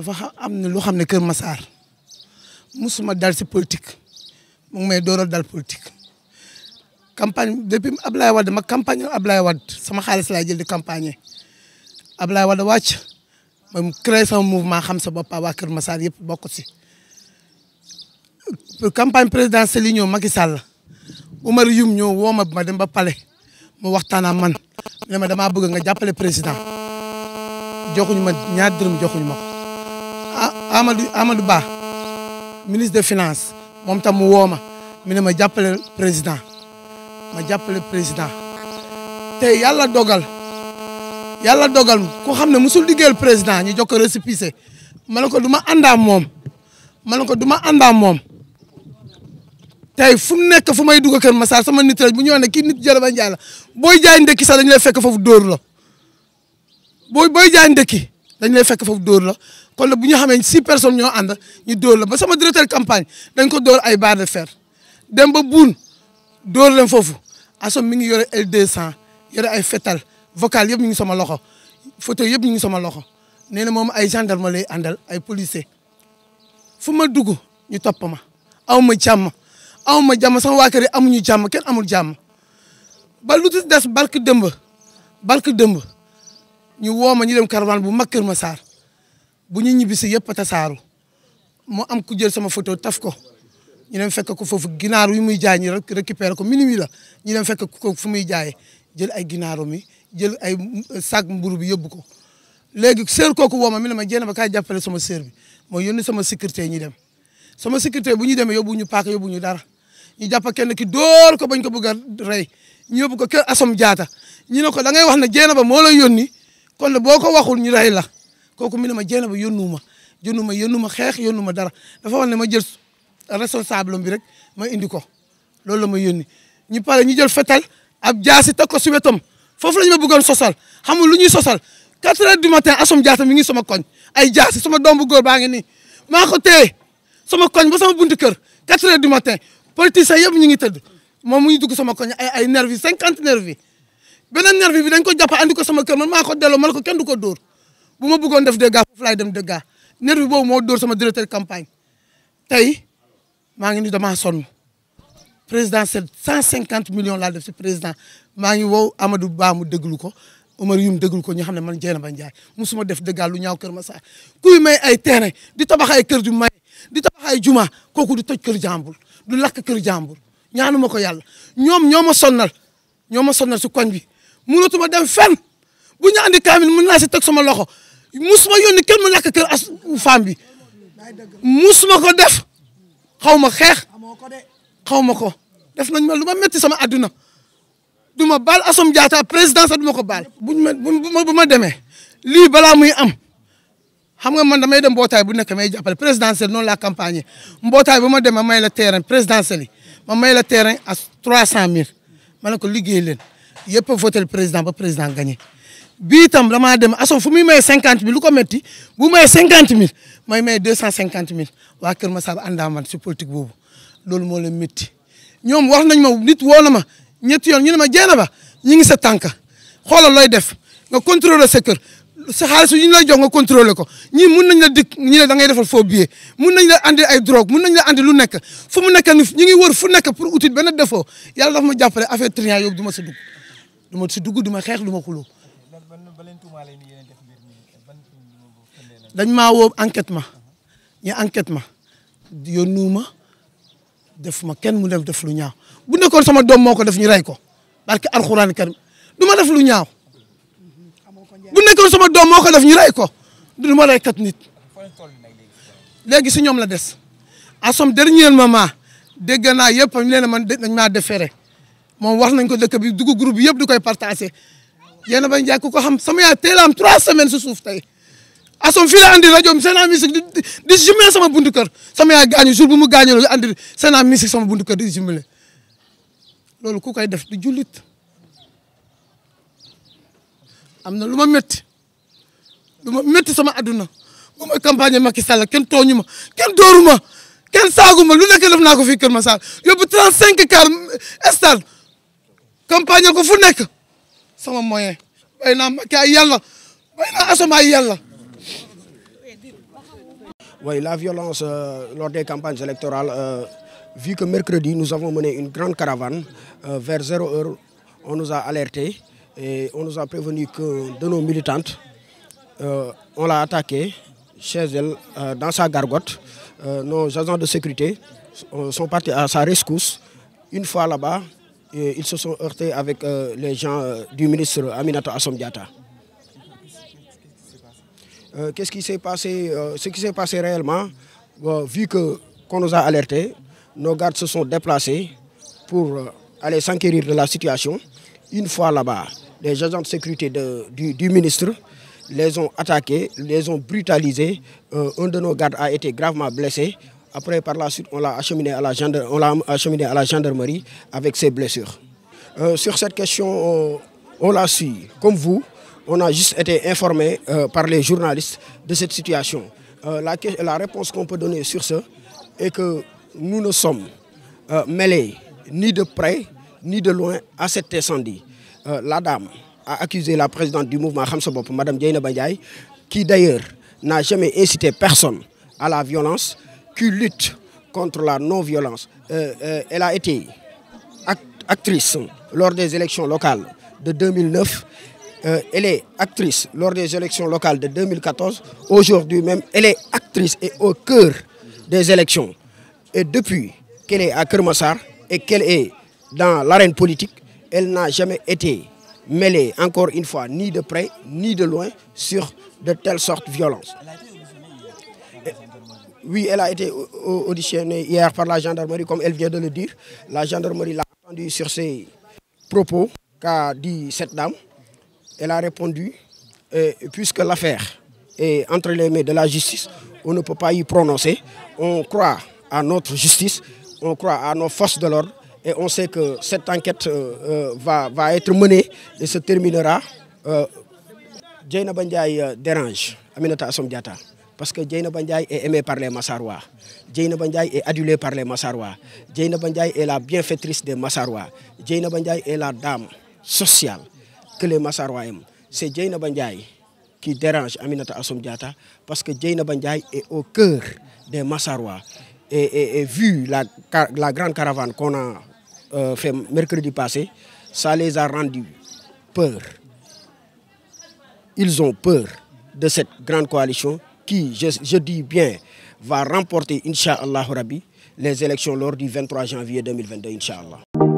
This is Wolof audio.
dafa am na loo xam ne Kër Massar musuma dal si politique mu ngi may door a dal politique campagne depuis Ablaye Wade ma campagne Ablaye Wade sama xaalis laay jël di campagne Ablaye Wade wàcc ma créé sama mouvement xam sa bopp waa Kër Massar yëpp bokk si campagne présidentielle yi ñëw Macky Sall Oumar Youm ñëw woo ma dem ba palais mu waxtaan ak man ne ma damaa bëgg nga jàppale président joxuñu ma ñaar dërëm joxuñu ma ko Amadou Ba ministre des finances moom tam mu woo ma mu ne ma jàppale président te yàlla dogal ku xam ne musul liggéeyal président ñu jox ko récépissé ma ne ko du ma àndaam moom tey fu mu nekk fu may dugg Kër Massar sama nit rek bu ñu wax ne kii nit Dieynaba Ndiaye la booy jaay ndekki sax dañu lay fekk foofu dóor la booy jaay ndekki dañu lay fekk foofu dóor la kon nag bu ñu xamee 6 personnes ñoo ànd ñu dóor la ba sama directeur campagne dañ ko dóor ay barre de fer dem ba buun dóor leen foofu asom mi ngi yore L200 yore ay fetal vocal yëpp ñu ngi sama loxo photo yëpp ñu ngi sama loxo nee na moom ay gendarme lay àndal ay policier fu ma dugg ñu topp ma aw ma jàmm sama waa kër yi amuñu jàmm kenn amul jàmm ba lu des barke dëmb ñu woo ma ñu dem caravane bu mag Kër Massar bu ñu ñibbisi yëpp a tasaaru mu am ku jël sama photo taf ko ñu dem fekk ko foofu ginaar yu muy jaay ñu récupéré ko minuit la ñu dem fekk ko fu muy jaayee jël ay ginaaru mi jël ay sac mburu bi yóbbu ko léegi sœur kooku woo ma mi ne ma Dieynaba kaay jàppale sama sœur bi mooy yónni sama sécurité ñu dem sama sécurité bu ñu demee yóbbu ñu paaka yóbbu ñu dara ñu jàpp kenn ki dóor ko bañ ko bëgg a rey ñu yóbbu ko kër Assome Diatta ñu ne ko da ngay wax ne Dieynaba moo la yónni kon boo ko waxul ñu rey la kooku mi ne ma Dieynaba yónnu ma xeex yónnu ma dara dafa wax ne ma jël responsable bi rek ma indi ko loolu la ma yónni ñu pare ñu jël fetal ab jaasi teg ko si wetam foofu la ñu ma bëggoon sosal xamul lu ñuy sosal 4 heures du matin Assome Diatta mi ngi sama koñ ay jaasi sama doom bu góor baa ngi nii maa ko téye sama koñ ba sama buntu kër 4 heures du matin politiciens yëpp ñu ngi tëdd moom mu ngi dugg sama koñ ay nervi 50 nervi beneen nervi bi dañ ko jàpp andi ko sama kër man maa ko delloo man ko kenn du ko dóor bu ma bëggoon def dégâts foofu laay dem dégâts nervi boobu moo dóor sama directeur campagne tey maa ngi ni damaa sonn présidentielle 150 millions laa def si président maa ngi wow Amadou Ba mu déglu ko Oumar Youm déglu ko ñu xam ne man Dieynaba Ndiaye musuma def dégâts lu ñaaw Kër Massar kuy may ay terrain di tabax ay kër ju may di tabax ay juma kooku du toj kër jàmbur du lakk kër jàmbur ñaanuma ko yàlla ñoom ñoo ma sonnal si koñ bi mënatuma dem fenn bu ñu andi kaamil mën naa si teg sama loxo musuma yónni kenn mu lakk kër femme bi musuma ko def xaw ma xeex xaw ma ko def nañ ma lu ma métti sama adduna du ma baal Assome Diatta président sax du ma ko baal bu ma demee lii balaa muy am xam nga man damay dem mbootaay bu nekk may jàppale présidentielle noonu la campagne mbootaay bu ma demee may la terrain présidentielle yi ma may la terrain à 300 000 ma ne ko liggéey leen yëpp a voté président ba président gagné bii itam damaa dem Assome fu muy may 50 000 lu ko métti bu may 50 000 may 250 000 waa Kër Massar àndaa man si politique boobu loolu moo leen métti ñoom wax nañ ma nit woo na ma ñetti yoon ñu ne ma Dieynaba ñi ngi sa tànk xoolal looy def nga contrôler sa kër sa xaalis yi ñu lay jox nga contrôler ko ñii mun nañ la dikk ñi ne da ngay defal faux billet mun nañ la andi ay drogue mun nañ la andi lu nekk fu mu nekk ni ñu ngi wër fu nekk pour utit benn défaut yàlla dafa ma jàppale affaire triant yóbbu du ma si dugg du ma xeex du ma xuloo dañ maa woo enquête ma ñu enquête ma yónnu ma def ma kenn mu def lu ñaaw bu nekkoon sama doom moo ko def ñu rey ko barke alxuraan karim du ma def lu ñaaw bu nekkoon sama doom moo ko def ñu rey ko du ma rey kat nit léegi si ñoom la des Assome dernier moment dégg naa yëpp ñu leen man dañ maa déféré moom wax nañ ko dëkk bi dugg groupe bi yëpp du koy partagé Dieynaba Ndiaye ku ko xam sama yaay teel a am 3 semaines si suuf tey Assome fii la andi rajo bi Sen Musique di jumelé sama buntu kër sama yaay gaañu jour bu mu gaañoo la andi Sen Musique sama buntu kër di jumelé loolu ku koy def di jullit am na lu ma métti sama adduna bu may campagne Macky Sall kenn tooñu ma kenn dóoru ma kenn saagu ma lu nekk def naa ko fii Kër Massar yóbbu 35 car stade campagne ko fu nekk sama moyen bay naa Macky ay yàlla bay naa Assome ay yàlla Oui, la violence lors des campagnes électorales, vu que mercredi, nous avons mené une grande caravane vers 0h, on nous a alertés et on nous a prévenu que de nos militantes, on l'a attaqué chez elle, dans sa gargote. Nos agents de sécurité sont partis à sa rescousse. Une fois là-bas, ils se sont heurtés avec les gens du ministre Aminata Assome Diatta. Qu'est-ce qui s'est passé? Ce qui s'est passé réellement, vu qu'on nous a alertés, nos gardes se sont déplacés pour aller s'enquérir de la situation. Une fois là-bas, les agents de sécurité du ministre les ont attaqués, les ont brutalisés. Un de nos gardes a été gravement blessé. Après, par la suite, on l'a acheminé à la gendarmerie avec ses blessures. Sur cette question, on l'a su, comme vous. On a juste été informé par les journalistes de cette situation. La réponse qu'on peut donner sur ce est que nous ne sommes mêlés ni de près ni de loin à cet incendie. La dame a accusé la présidente du mouvement Xam Sa Bopp, Mme Dieynaba Ndiaye, qui d'ailleurs n'a jamais incité personne à la violence, qui lutte contre la non-violence. Elle a été actrice lors des élections locales de 2009. Elle est actrice lors des élections locales de 2014. Aujourd'hui même, elle est actrice et au cœur des élections. Et depuis qu'elle est à Keur Massar et qu'elle est dans l'arène politique, elle n'a jamais été mêlée, encore une fois, ni de près ni de loin, sur de telles sortes de violences. Oui, elle a été auditionnée hier par la gendarmerie, comme elle vient de le dire. La gendarmerie l'a entendu sur ses propos qu'a dit cette dame. Elle a répondu, puisque l'affaire est entre les mains de la justice, on ne peut pas y prononcer. On croit à notre justice, on croit à nos forces de l'ordre et on sait que cette enquête va être menée et se terminera. Dieynaba Ndiaye dérange Aminata Assome Diatta parce que Dieynaba Ndiaye est aimée par les Massarois. Dieynaba Ndiaye est adulée par les Massarois. Dieynaba Ndiaye est la bienfaitrice des Massarois. Dieynaba Ndiaye est la dame sociale que les Massarois aiment. C'est Dieynaba Ndiaye qui dérange Aminata Assome Diatta parce que Dieynaba Ndiaye est au cœur des Massarois. Et vu la grande caravane qu'on a fait mercredi passé, ça les a rendus peur. Ils ont peur de cette grande coalition qui, je dis bien, va remporter, Inch'Allah Rabbi, les élections lors du 23 janvier 2022, Inch'Allah.